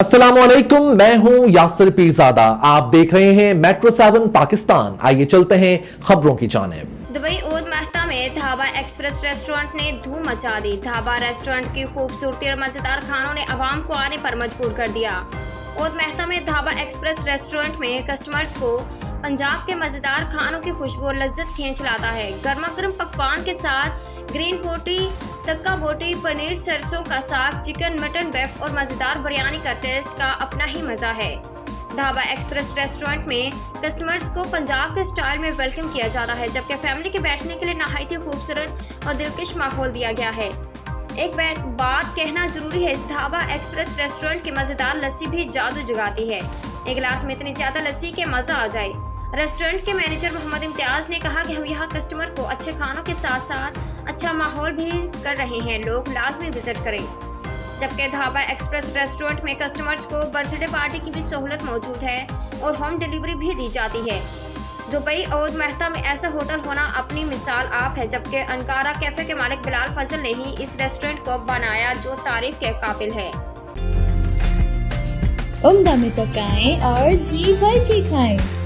अस्सलामुअलैकुम, मैं हूं यासिर पीरजादा। आप देख रहे हैं मेट्रो 7 पाकिस्तान। आइए चलते हैं खबरों की जानिब। दुबई ऊद महता में धाबा एक्सप्रेस रेस्टोरेंट ने धूम मचा दी। धाबा रेस्टोरेंट की खूबसूरती और मजेदार खानों ने आवाम को आने पर मजबूर कर दिया। ऊद महता में धाबा एक्सप्रेस रेस्टोरेंट में कस्टमर्स को पंजाब के मजेदार खानों की खुशबू और लज्जत खींच लाता है। गर्मा गर्म पकवान के साथ ग्रीन बोटी, तक्का बोटी, पनीर, सरसों का साग, चिकन, मटन, बेफ और मजेदार बिरयानी का टेस्ट का अपना ही मजा है। धाबा एक्सप्रेस रेस्टोरेंट में कस्टमर्स को पंजाब के स्टाइल में वेलकम किया जाता है, जबकि फैमिली के बैठने के लिए नहायत ही खूबसूरत और दिलकश माहौल दिया गया है। एक बात कहना जरूरी है, इस धाबा एक्सप्रेस रेस्टोरेंट की मजेदार लस्सी भी जादू जगाती है। एक गिलास में इतनी ज्यादा लस्सी के मजा आ जाए। रेस्टोरेंट के मैनेजर मोहम्मद इम्तियाज ने कहा कि हम यहाँ कस्टमर को अच्छे खानों के साथ साथ अच्छा माहौल भी कर रहे हैं, लोग लाजमी विजिट करें। जबकि धाबा एक्सप्रेस रेस्टोरेंट में कस्टमर्स को बर्थडे पार्टी की भी सहूलत मौजूद है और होम डिलीवरी भी दी जाती है। दुबई ऊद महता में ऐसा होटल होना अपनी मिसाल आप है, जबकि अनकारा कैफे के मालिक बिलाल फजल ने ही इस रेस्टोरेंट को बनाया जो तारीफ के काबिल है। उम्दा में पकाएं और जी भर के खाएं।